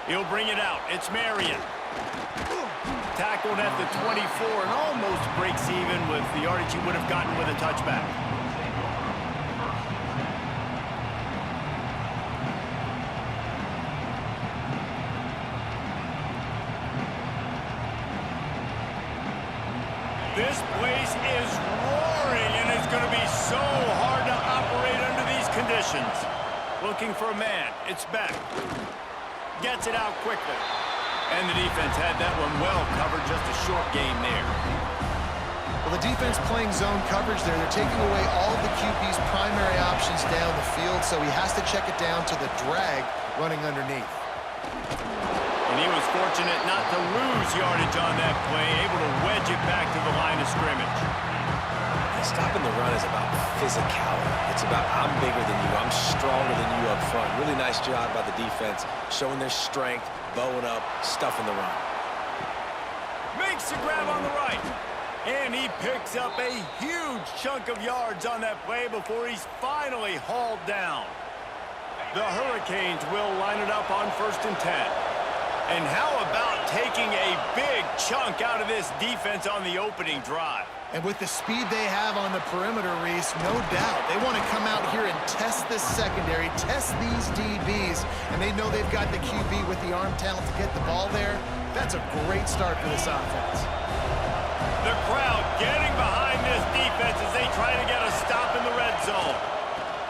He'll bring it out. It's Marion. Tackled at the 24 and almost breaks even with the yardage he would have gotten with a touchback. This place is roaring, and it's going to be so hard to operate under these conditions. Looking for a man. It's Beck. Gets it out quickly. And the defense had that one well covered, just a short game there. Well, the defense playing zone coverage there. They're taking away all of the QB's primary options down the field, so he has to check it down to the drag running underneath. And he was fortunate not to lose yardage on that play, able to wedge it back to the line of scrimmage. Stopping the run is about physicality. It's about I'm bigger than you, I'm stronger than you up front. Really nice job by the defense, showing their strength, bowing up, stuffing the run. Makes the grab on the right. And he picks up a huge chunk of yards on that play before he's finally hauled down. The Hurricanes will line it up on 1st and 10. And how about taking a big chunk out of this defense on the opening drive? And with the speed they have on the perimeter, Reese, no doubt, they want to come out here and test this secondary, test these DBs, and they know they've got the QB with the arm talent to get the ball there. That's a great start for this offense. The crowd getting behind this defense as they try to get a stop in the red zone.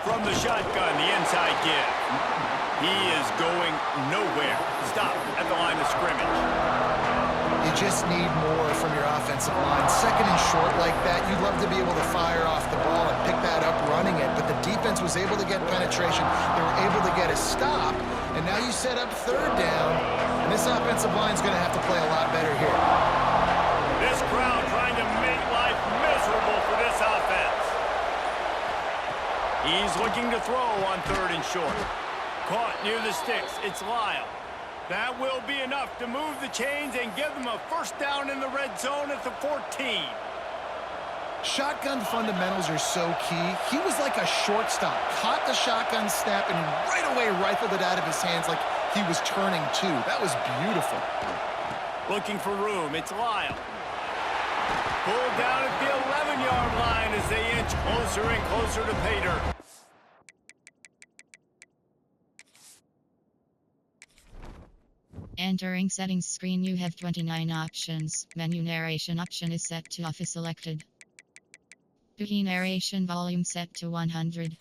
From the shotgun, the inside give. He is going nowhere. Stop at the line of scrimmage. You just need more from your offensive line. Second and short like that, you'd love to be able to fire off the ball and pick that up running it, but the defense was able to get penetration. They were able to get a stop, and now you set up 3rd down, and this offensive line is going to have to play a lot better here. This crowd trying to make life miserable for this offense. He's looking to throw on 3rd and short. Caught near the sticks. It's Lyle. That will be enough to move the chains and give them a 1st down in the red zone at the 14. Shotgun fundamentals are so key. He was like a shortstop. Caught the shotgun snap and right away rifled it out of his hands like he was turning two. That was beautiful. Looking for room. It's Lyle. Pulled down at the 11-yard line as they inch closer and closer to pay dirt. Entering settings screen, you have 29 options. Menu narration option is set to off is selected. Key narration volume set to 100.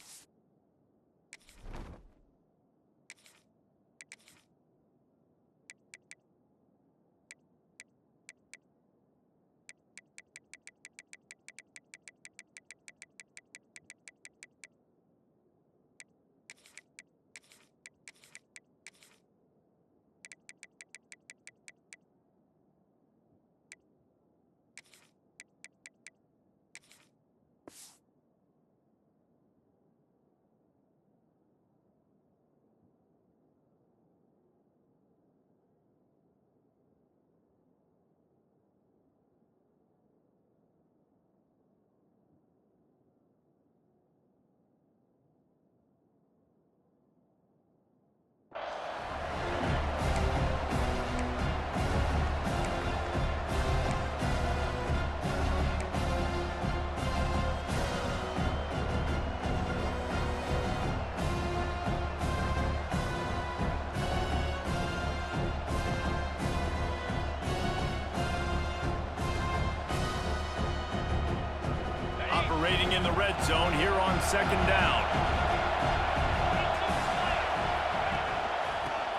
Operating in the red zone here on 2nd down.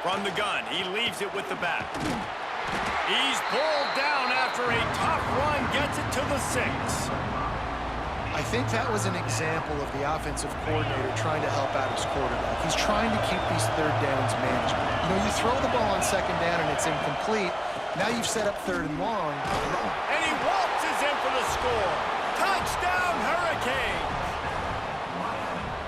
From the gun, he leaves it with the back. He's pulled down after a tough run, gets it to the 6. I think that was an example of the offensive coordinator trying to help out his quarterback. He's trying to keep these 3rd downs manageable. You know, you throw the ball on 2nd down and it's incomplete. Now you've set up 3rd and long. And he waltzes in for the score. Touchdown, Hurricanes!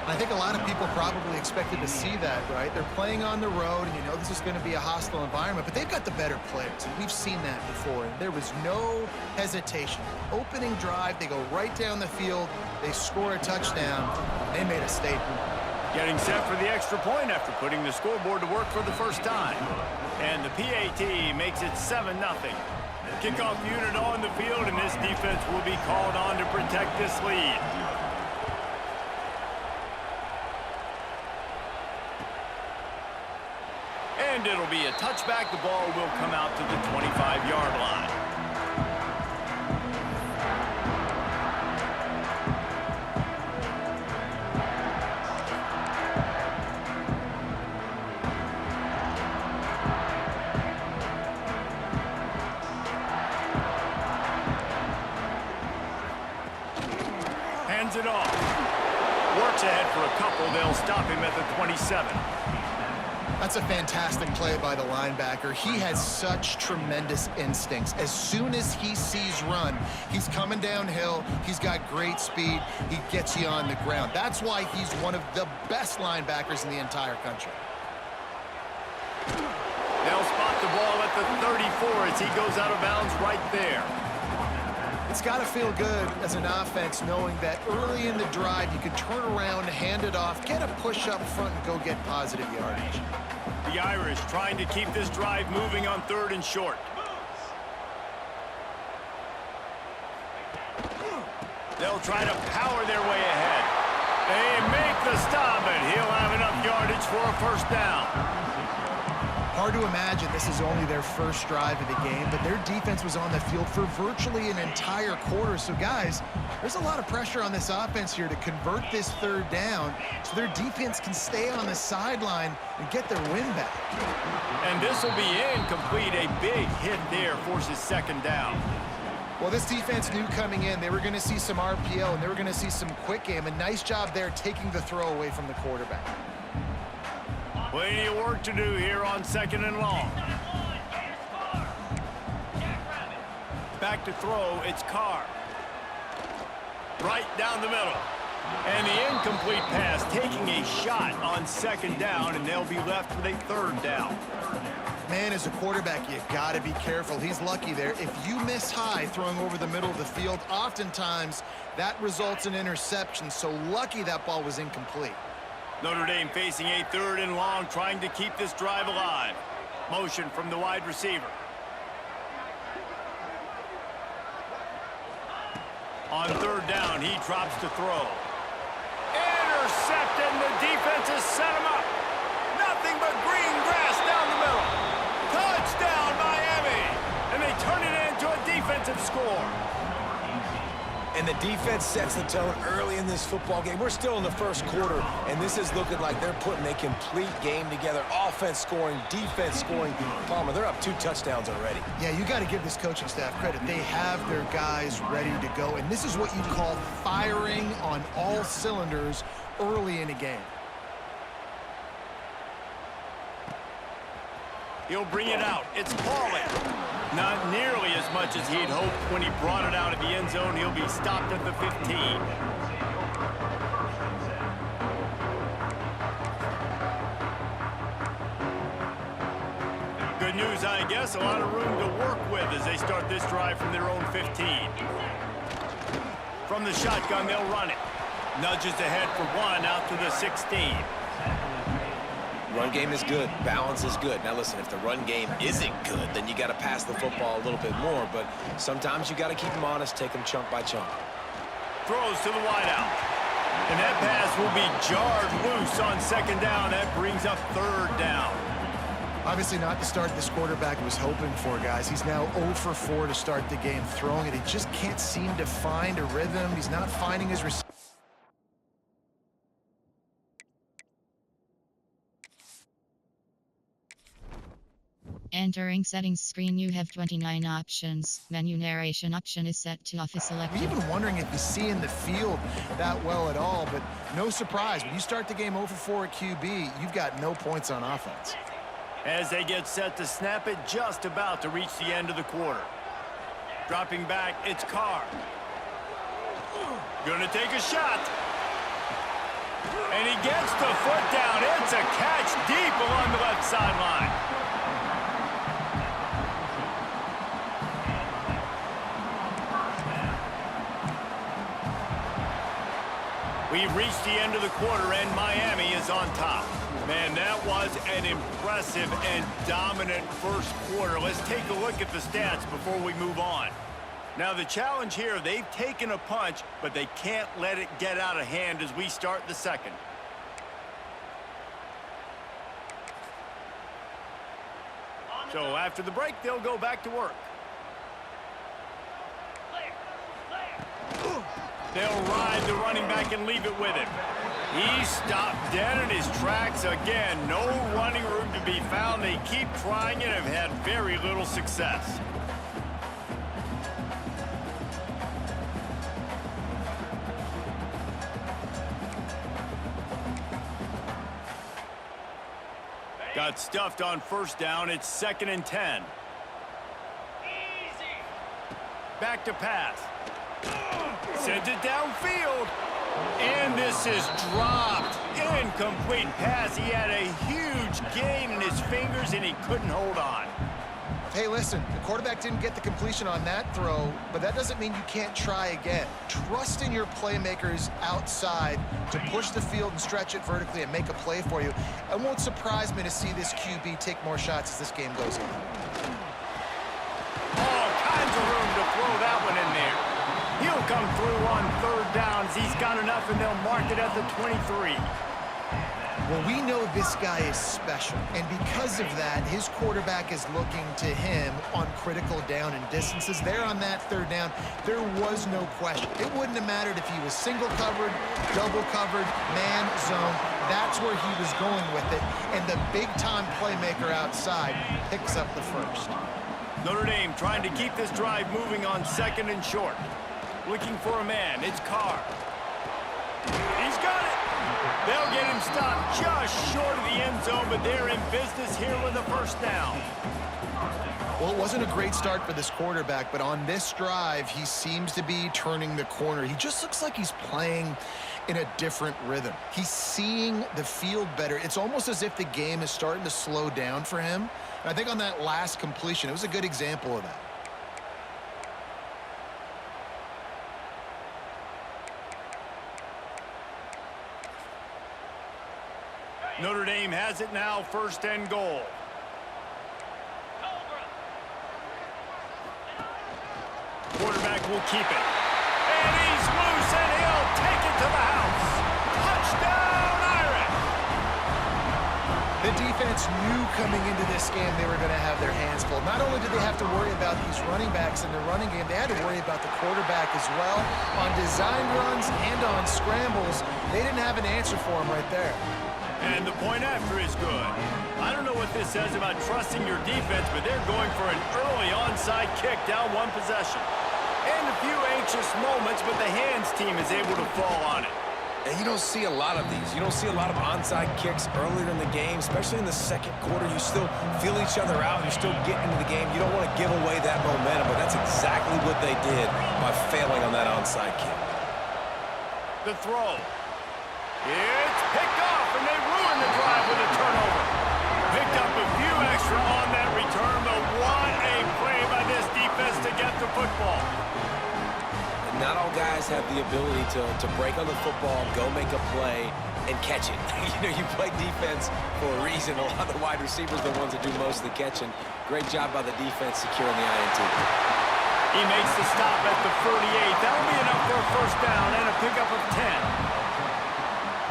I think a lot of people probably expected to see that, right? They're playing on the road, and you know this is going to be a hostile environment, but they've got the better players, and we've seen that before. And there was no hesitation. Opening drive, they go right down the field, they score a touchdown, they made a statement. Getting set for the extra point after putting the scoreboard to work for the first time. And the PAT makes it 7-0. Kickoff unit on the field, and this defense will be called on to protect this lead. And it'll be a touchback. The ball will come out to the 25-yard line. Hands it off. Works ahead for a couple. They'll stop him at the 27. That's a fantastic play by the linebacker. He has such tremendous instincts. As soon as he sees run, he's coming downhill. He's got great speed. He gets you on the ground. That's why he's one of the best linebackers in the entire country. They'll spot the ball at the 34 as he goes out of bounds right there. It's got to feel good as an offense knowing that early in the drive you can turn around, hand it off, get a push up front, and go get positive yardage. The Irish trying to keep this drive moving on 3rd and short. They'll try to power their way ahead. They make the stop, and he'll have enough yardage for a first down. Hard to imagine this is only their first drive of the game, but their defense was on the field for virtually an entire quarter. So, guys, there's a lot of pressure on this offense here to convert this 3rd down so their defense can stay on the sideline and get their win back. And this will be incomplete. A big hit there forces 2nd down. Well, this defense knew coming in they were going to see some RPO and they were going to see some quick game. A nice job there taking the throw away from the quarterback. Plenty of work to do here on 2nd and long. Back to throw, it's Carr. Right down the middle. And the incomplete pass taking a shot on 2nd down, and they'll be left with a 3rd down. Man, as a quarterback, you got to be careful. He's lucky there. If you miss high throwing over the middle of the field, oftentimes that results in interception. So lucky that ball was incomplete. Notre Dame facing a 3rd and long, trying to keep this drive alive. Motion from the wide receiver. On 3rd down, he drops to throw. Intercepted, and the defense has set him up. Nothing but green grass down the middle. Touchdown, Miami! And they turn it into a defensive score. And the defense sets the tone early in this football game. We're still in the 1st quarter, and this is looking like they're putting a complete game together. Offense scoring, defense scoring. Palmer, they're up 2 touchdowns already. Yeah, you got to give this coaching staff credit. They have their guys ready to go, and this is what you call firing on all cylinders early in a game. He'll bring it out. It's Pauly. Not nearly as much as he'd hoped when he brought it out of the end zone. He'll be stopped at the 15. Good news, I guess. A lot of room to work with as they start this drive from their own 15. From the shotgun, they'll run it. Nudges ahead for 1 out to the 16. Run game is good. Balance is good. Now, listen, if the run game isn't good, then you got to pass the football a little bit more. But sometimes you got to keep them honest, take them chunk by chunk. Throws to the wideout. And that pass will be jarred loose on 2nd down. That brings up 3rd down. Obviously not the start this quarterback was hoping for, guys. He's now 0 for 4 to start the game throwing it. He just can't seem to find a rhythm. He's not finding his receiver. Entering settings screen, you have 29 options. Menu narration option is set to office selected. I'm even wondering if he's seeing the field that well at all, but no surprise. When you start the game 0 for 4 at QB, you've got no points on offense. As they get set to snap it, just about to reach the end of the quarter. Dropping back, it's Carr. Gonna take a shot. And he gets the foot down. It's a catch deep along the left sideline. We've reached the end of the quarter, and Miami is on top. Man, that was an impressive and dominant first quarter. Let's take a look at the stats before we move on. Now, the challenge here, they've taken a punch, but they can't let it get out of hand as we start the second. So after the break, they'll go back to work. They'll ride the running back and leave it with him. He stopped dead in his tracks again. No running room to be found. They keep trying and have had very little success. Got stuffed on first down. It's 2nd and 10. Easy. Back to pass. Sends it downfield. And this is dropped. Incomplete pass. He had a huge gain in his fingers, and he couldn't hold on. Hey, listen, the quarterback didn't get the completion on that throw, but that doesn't mean you can't try again. Trust in your playmakers outside to push the field and stretch it vertically and make a play for you. It won't surprise me to see this QB take more shots as this game goes on. All kinds of room to throw that one in there. He'll come through on 3rd downs. He's got enough, and they'll mark it at the 23. Well, we know this guy is special, and because of that, his quarterback is looking to him on critical down and distances. There on that 3rd down, there was no question. It wouldn't have mattered if he was single covered, double covered, man, zone. That's where he was going with it, and the big-time playmaker outside picks up the first. Notre Dame trying to keep this drive moving on 2nd and short. Looking for a man. It's Carr. He's got it. They'll get him stopped just short of the end zone, but they're in business here with a first down. Well, it wasn't a great start for this quarterback, but on this drive, he seems to be turning the corner. He just looks like he's playing in a different rhythm. He's seeing the field better. It's almost as if the game is starting to slow down for him. And I think on that last completion, it was a good example of that. Notre Dame has it now, 1st and goal. Quarterback will keep it. And he's loose, and he'll take it to the house. Touchdown, Irish! The defense knew coming into this game they were going to have their hands full. Not only did they have to worry about these running backs in the running game, they had to worry about the quarterback as well. On design runs and on scrambles, they didn't have an answer for him right there. And the point after is good. I don't know what this says about trusting your defense, but they're going for an early onside kick down 1 possession. And a few anxious moments, but the hands team is able to fall on it. And you don't see a lot of these. You don't see a lot of onside kicks earlier in the game, especially in the 2nd quarter. You still feel each other out. You're still getting into the game. You don't want to give away that momentum, but that's exactly what they did by failing on that onside kick. The throw. It's picked off, and they ruin the drive with a turnover. Picked up a few extra on that return, but what a play by this defense to get the football. And not all guys have the ability to break on the football, go make a play, and catch it. You play defense for a reason. A lot of the wide receivers are the ones that do most of the catching. Great job by the defense securing the INT. He makes the stop at the 38. That'll be enough for a first down and a pickup of 10.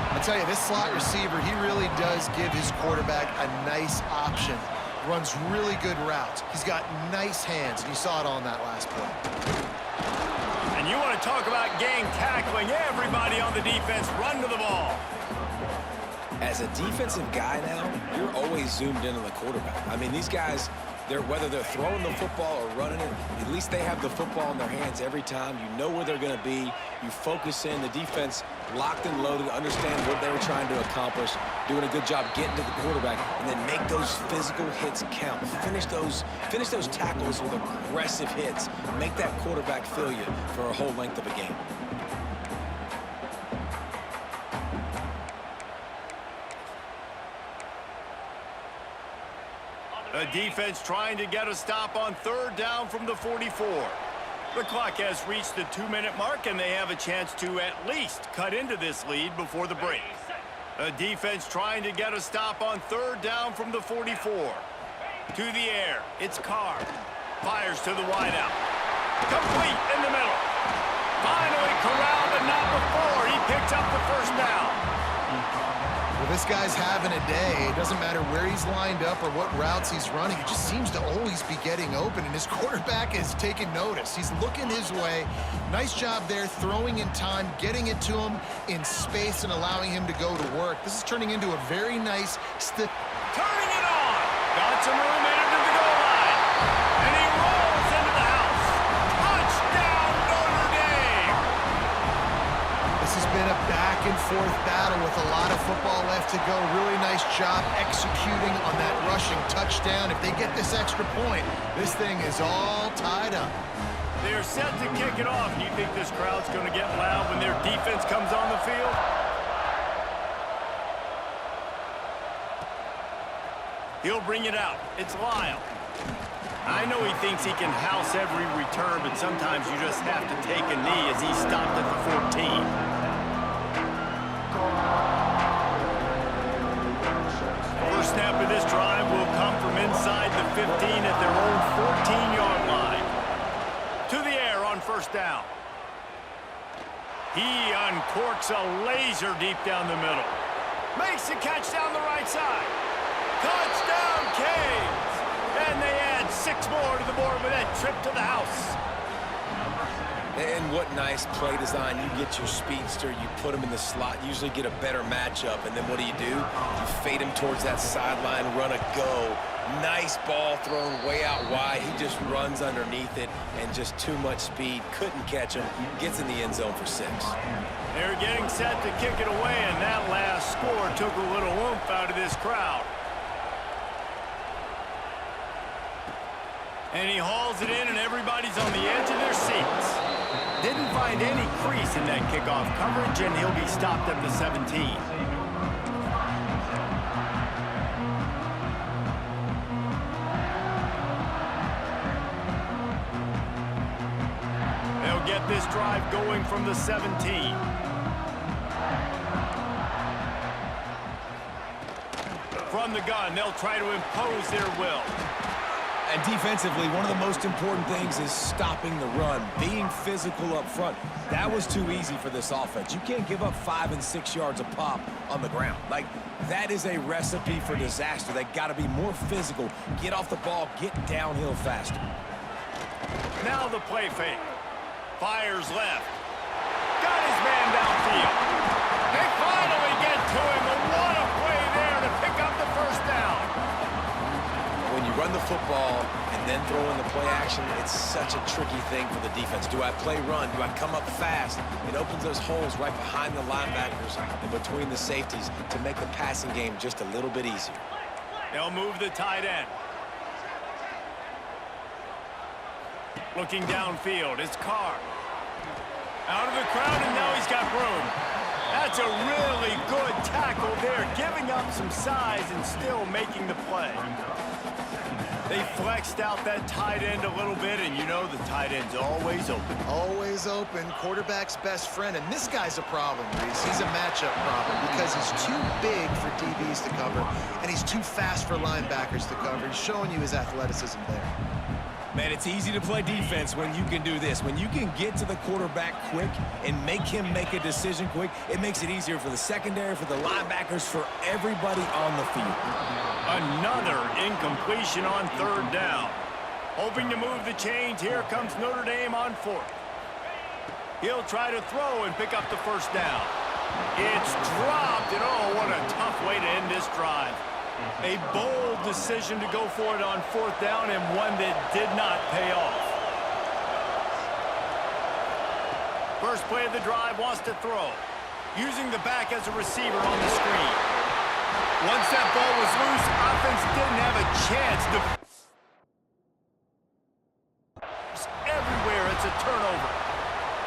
I tell you, this slot receiver, he really does give his quarterback a nice option. Runs really good routes. He's got nice hands, and you saw it on that last play. And you want to talk about gang tackling. Everybody on the defense run to the ball. As a defensive guy now, you're always zoomed in on the quarterback. I mean, these guys, whether they're throwing the football or running it, at least they have the football in their hands every time. You know where they're going to be. You focus in. The defense locked and loaded, understand what they were trying to accomplish, doing a good job getting to the quarterback, and then make those physical hits count. Finish those tackles with aggressive hits. Make that quarterback feel you for a whole length of a game. The defense trying to get a stop on 3rd down from the 44. The clock has reached the 2-minute mark, and they have a chance to at least cut into this lead before the break. A defense trying to get a stop on 3rd down from the 44. To the air, it's Carr. Fires to the wideout. Complete in the middle. Finally corralled, but not before he picks up the 1st down. Well, this guy's having a day. It doesn't matter where he's lined up or what routes he's running. He just seems to always be getting open, and his quarterback is taking notice. He's looking his way. Nice job there, throwing in time, getting it to him in space and allowing him to go to work. This is turning into a very nice turning it on. Got some room in it to the goal line. And he rolls into the house. Touchdown, Notre Dame. This has been a back-and-forth battle with a lot of football left to go. Really nice job executing on that rushing touchdown. If they get this extra point, this thing is all tied up. They're set to kick it off. Do you think this crowd's going to get loud when their defense comes on the field? He'll bring it out. It's Lyle. I know he thinks he can house every return, but sometimes you just have to take a knee as he stopped at the 14. First snap of this drive will come from inside the 15 at their own 14-yard line. To the air on 1st down. He uncorks a laser deep down the middle. Makes the catch down the right side. Touchdown, Canes! And they add 6 more to the board with that trip to the house. And what nice play design. You get your speedster, you put him in the slot, usually get a better matchup, and then what do? You fade him towards that sideline, run a go. Nice ball thrown way out wide. He just runs underneath it, and just too much speed. Couldn't catch him. Gets in the end zone for 6. They're getting set to kick it away, and that last score took a little oomph out of this crowd. And he hauls it in, and everybody's on the edge of their seats. Didn't find any crease in that kickoff coverage, and he'll be stopped at the 17. They'll get this drive going from the 17. From the gun, they'll try to impose their will. And defensively, one of the most important things is stopping the run, being physical up front. That was too easy for this offense. You can't give up 5 and 6 yards a pop on the ground. Like, that is a recipe for disaster. They got to be more physical, get off the ball, get downhill faster. Now the play fake. Fires left. Got his man downfield. They finally get to him, but what a play there to pick up the 1st down. When you run the football and then throw in the play action, it's such a tricky thing for the defense. Do I play run? Do I come up fast? It opens those holes right behind the linebackers and between the safeties to make the passing game just a little bit easier. They'll move the tight end. Looking downfield, it's Carr. Out of the crowd, and now he's got room. That's a really good tackle there, giving up some size and still making the play. They flexed out that tight end a little bit, and you know the tight end's always open. Always open, quarterback's best friend, and this guy's a problem, Reese. He's a matchup problem because he's too big for DBs to cover, and he's too fast for linebackers to cover. He's showing you his athleticism there. Man, it's easy to play defense when you can do this. When you can get to the quarterback quick and make him make a decision quick, it makes it easier for the secondary, for the linebackers, for everybody on the field. Another incompletion on 3rd down. Hoping to move the chains, here comes Notre Dame on 4th. He'll try to throw and pick up the 1st down. It's dropped, and oh, what a tough way to end this drive. A bold decision to go for it on 4th down, and one that did not pay off. First play of the drive, wants to throw. Using the back as a receiver on the screen. Once that ball was loose, offense didn't have a chance to... Everywhere, it's a turnover.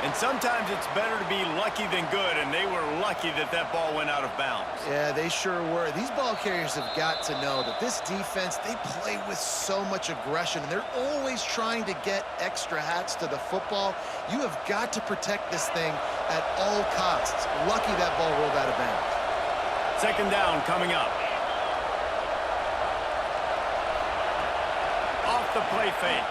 And And sometimes it's better to be lucky than good, and they were lucky that that ball went out of bounds. Yeah, they sure were. These ball carriers have got to know that this defense, they play with so much aggression, and they're always trying to get extra hats to the football. You have got to protect this thing at all costs. Lucky that ball rolled out of bounds. Second down coming up. Off the play fake.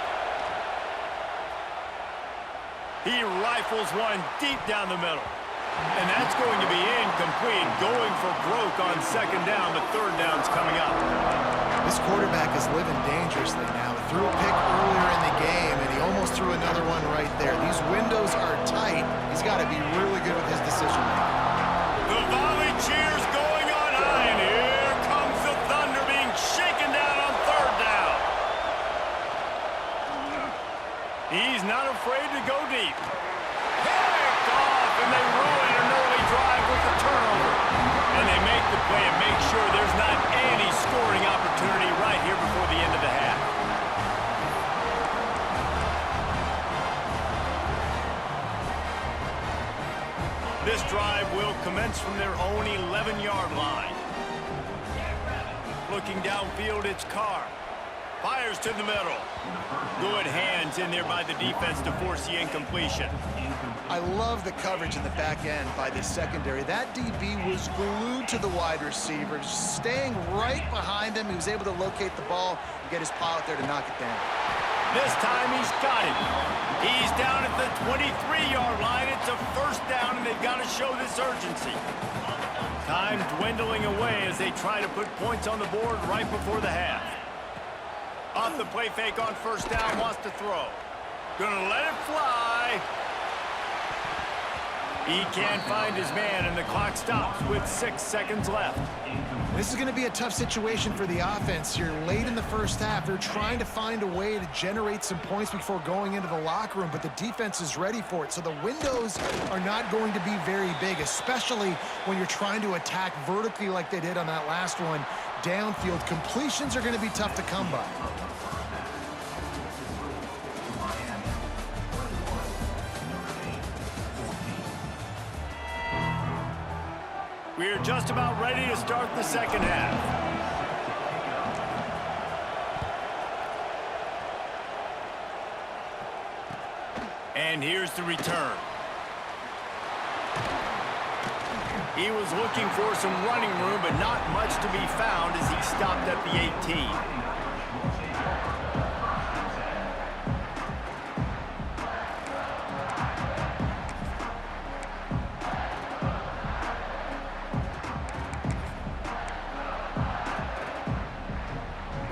He rifles one deep down the middle. And that's going to be incomplete. Going for broke on second down, but third down's coming up. This quarterback is living dangerously now. He threw a pick earlier in the game, and he almost threw another one right there. These windows are tight. He's got to be really good with his decision-making. The volley cheers going on high, and here comes the Thunder being shaken down on third down. He's not afraid to go deep. Picked off, and they ruin an early drive with the turnover. And they make the play and make sure there's not any scoring opportunity right here before the end of the half. This drive will commence from their own 11-yard line. Looking downfield, it's Carr. Fires to the middle. Good hands in there by the defense to force the incompletion. I love the coverage in the back end by the secondary. That DB was glued to the wide receiver, staying right behind him. He was able to locate the ball and get his paw out there to knock it down. This time he's got it. He's down at the 23-yard line. It's a first down, and they've got to show this urgency. Time dwindling away as they try to put points on the board right before the half. Off the play fake on first down, wants to throw. Gonna let it fly. He can't find his man, and the clock stops with 6 seconds left. This is going to be a tough situation for the offense here. Late in the first half, they're trying to find a way to generate some points before going into the locker room, but the defense is ready for it. So the windows are not going to be very big, especially when you're trying to attack vertically like they did on that last one. Downfield completions are going to be tough to come by. We're just about ready to start the second half. And here's the return. He was looking for some running room, but not much to be found as he stopped at the 18.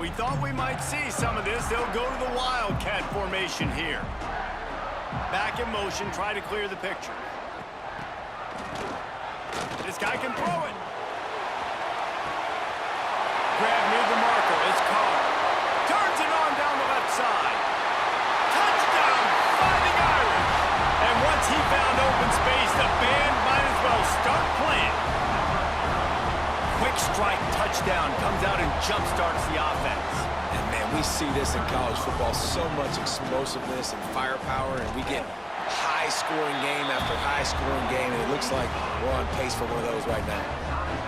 We thought we might see some of this. They'll go to the Wildcat formation here. Back in motion, try to clear the picture. This guy can throw it. Grab near the marker. It's Carr. Turns it on down the left side. Touchdown, Fighting Irish. And once he found open space, the band might as well start playing. Quick strike touchdown comes out and jump-starts the offense. And, man, we see this in college football, so much explosiveness and firepower, and we get high-scoring game after high-scoring game, and it looks like we're on pace for one of those right now.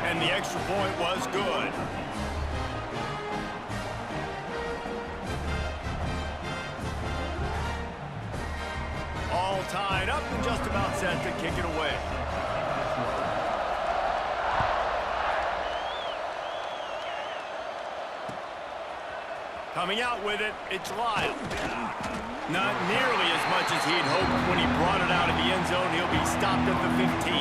And the extra point was good. All tied up and just about set to kick it away. Coming out with it, it's Lyle. Not nearly as much as he'd hoped when he brought it out of the end zone. He'll be stopped at the 15.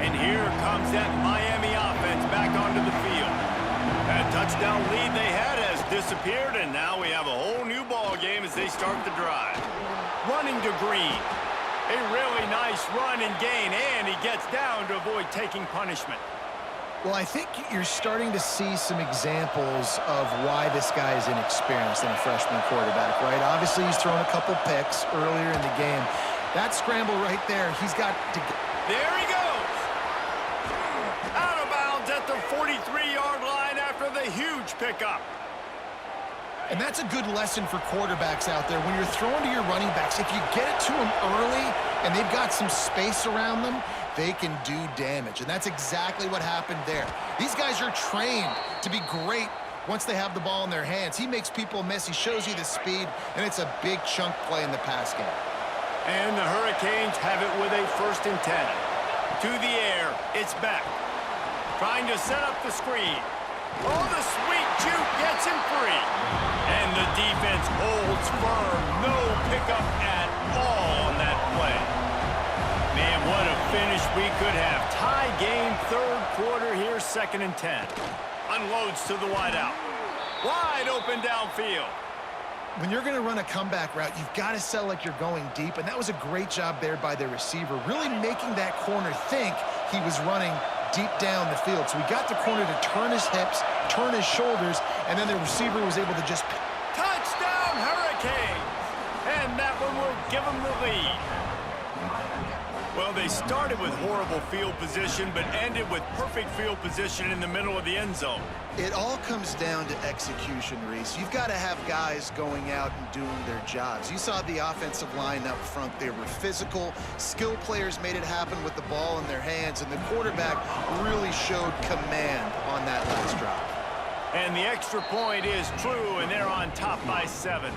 And here comes that Miami offense back onto the field. That touchdown lead they had has disappeared, and now we have a whole new ball game as they start the drive. Running to Green. A really nice run and gain, and he gets down to avoid taking punishment. Well, I think you're starting to see some examples of why this guy is inexperienced in a freshman quarterback, right? Obviously, he's thrown a couple picks earlier in the game. That scramble right there, he's got to... There he goes. a huge pickup. And that's a good lesson for quarterbacks out there. When you're throwing to your running backs, if you get it to them early and they've got some space around them, they can do damage. And that's exactly what happened there. These guys are trained to be great once they have the ball in their hands. He makes people miss. He shows you the speed, and it's a big chunk play in the pass game. And the Hurricanes have it with a 1st and 10. To the air, it's back. Trying to set up the screen. Oh, the sweet juke gets him free. And the defense holds firm. No pickup at all on that play. Man, what a finish we could have. Tie game, 3rd quarter here, 2nd and 10. Unloads to the wideout. Wide open downfield. When you're going to run a comeback route, you've got to sell like you're going deep, and that was a great job there by the receiver, really making that corner think he was running deep down the field. So he got the corner to turn his hips, turn his shoulders, and then the receiver was able to just... Touchdown, Hurricanes! And that one will give them the lead. Well, they started with horrible field position, but ended with perfect field position in the middle of the end zone. It all comes down to execution, Reese. You've got to have guys going out and doing their jobs. You saw the offensive line up front. They were physical. Skill players made it happen with the ball in their hands, and the quarterback really showed command on that last drive. And the extra point is true, and they're on top by 7.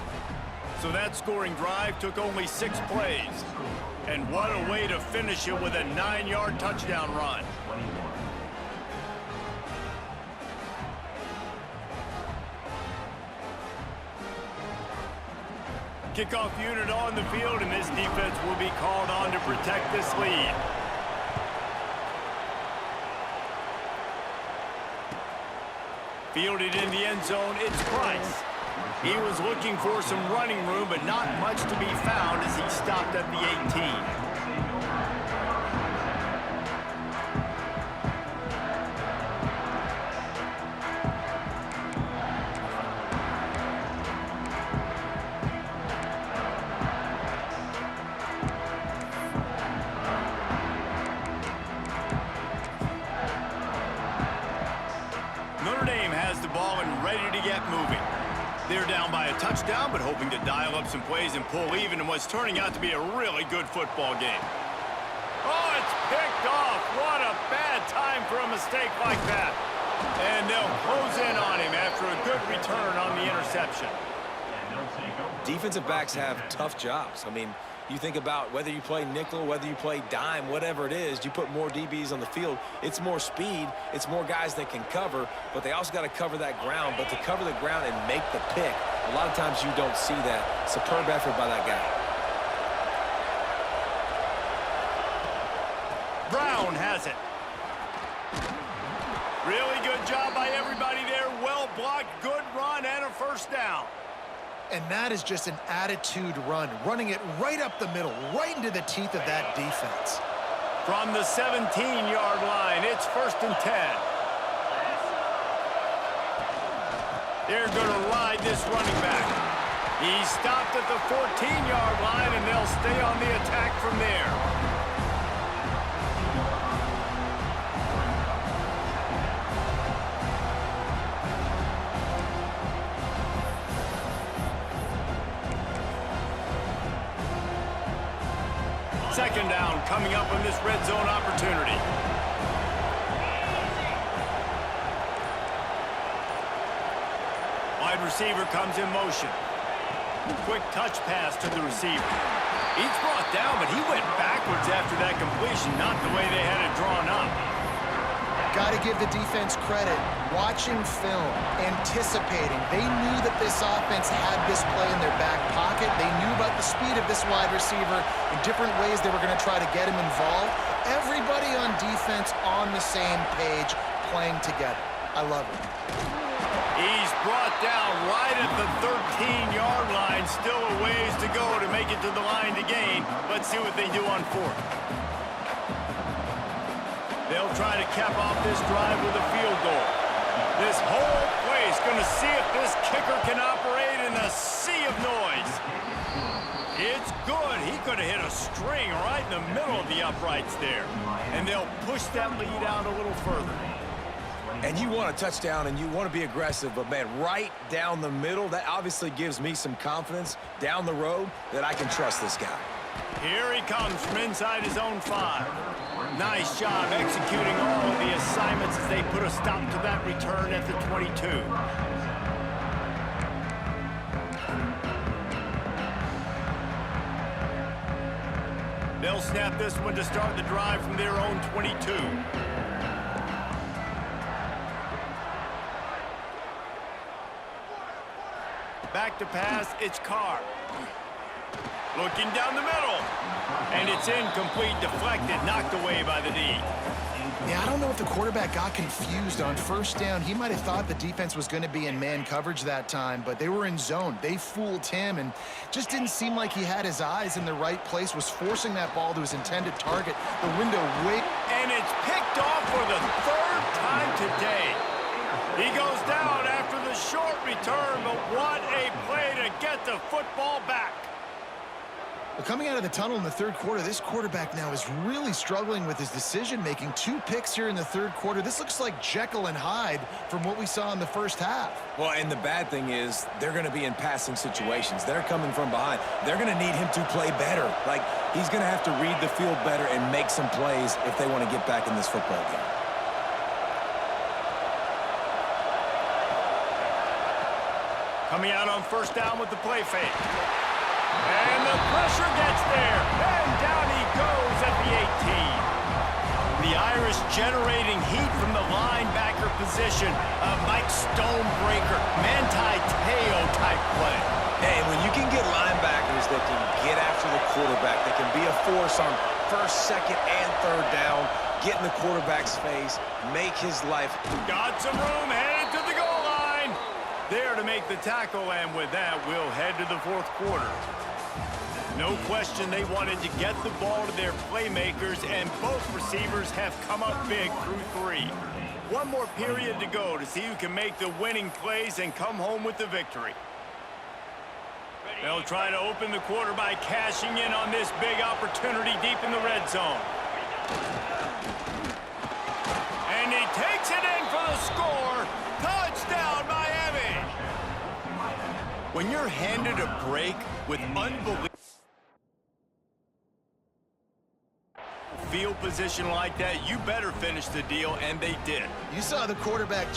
So that scoring drive took only 6 plays. And what a way to finish it with a 9-yard touchdown run. Kickoff unit on the field, and this defense will be called on to protect this lead. Fielded in the end zone, it's Price. He was looking for some running room, but not much to be found as he stopped at the 18. Notre Dame has the ball and ready to get moving. They're down by a touchdown, but hoping to dial up some plays and pull even in what's turning out to be a really good football game. Oh, it's picked off. What a bad time for a mistake like that. And they'll close in on him after a good return on the interception. Defensive backs have tough jobs. I mean, you think about whether you play nickel, whether you play dime, whatever it is, you put more DBs on the field. It's more speed. It's more guys that can cover, but they also got to cover that ground. But to cover the ground and make the pick, a lot of times you don't see that. Superb effort by that guy. Brown has it. Really good job by everybody there. Well blocked, good run, and a 1st down. And that is just an attitude run, running it right up the middle, right into the teeth of that defense. From the 17-yard line, it's 1st and 10. They're going to ride this running back. He stopped at the 14-yard line, and they'll stay on the attack from there. Second down coming up on this red zone opportunity. Wide receiver comes in motion. Quick touch pass to the receiver. He's brought down, but he went backwards after that completion, not the way they had it drawn up. Got to give the defense credit. Watching film, anticipating. They knew that this offense had this play in their back pocket. They knew about the speed of this wide receiver in different ways they were going to try to get him involved. Everybody on defense on the same page, playing together. I love it. He's brought down right at the 13-yard line. Still a ways to go to make it to the line to gain. Let's see what they do on 4th. They'll try to cap off this drive with a field goal. This whole place going to see if this kicker can operate in a sea of noise. It's good. He could have hit a string right in the middle of the uprights there. And they'll push that lead out a little further. And you want a touchdown and you want to be aggressive, but, man, right down the middle, that obviously gives me some confidence down the road that I can trust this guy. Here he comes from inside his own 5. Nice job executing all of the assignments as they put a stop to that return at the 22. They'll snap this one to start the drive from their own 22. Back to pass, it's Carr. Looking down the middle. And it's incomplete, deflected, knocked away by the D. Yeah, I don't know if the quarterback got confused on first down. He might have thought the defense was going to be in man coverage that time, but they were in zone. They fooled him and just didn't seem like he had his eyes in the right place, was forcing that ball to his intended target. The window way... And it's picked off for the 3rd time today. He goes down after the short return, but what a play to get the football back. Well, coming out of the tunnel in the 3rd quarter, this quarterback now is really struggling with his decision-making. 2 picks here in the 3rd quarter. This looks like Jekyll and Hyde from what we saw in the first half. Well, and the bad thing is they're going to be in passing situations. They're coming from behind. They're going to need him to play better. Like, he's going to have to read the field better and make some plays if they want to get back in this football game. Coming out on first down with the play fake. And the pressure gets there. And down he goes at the 18. The Irish generating heat from the linebacker position. A Mike Stonebreaker, Manti-Teo type play. Hey, when you can get linebackers that can get after the quarterback, that can be a force on first, second, and third down, get in the quarterback's face, make his life. Got some room, headed to the goal line. There to make the tackle, and with that, we'll head to the 4th quarter. No question they wanted to get the ball to their playmakers, and both receivers have come up big through 3. One more period to go to see who can make the winning plays and come home with the victory. They'll try to open the quarter by cashing in on this big opportunity deep in the red zone. And he takes it in for the score. Touchdown, Miami! When you're handed a break with unbelievable field position like that, you better finish the deal, and they did. You saw the quarterback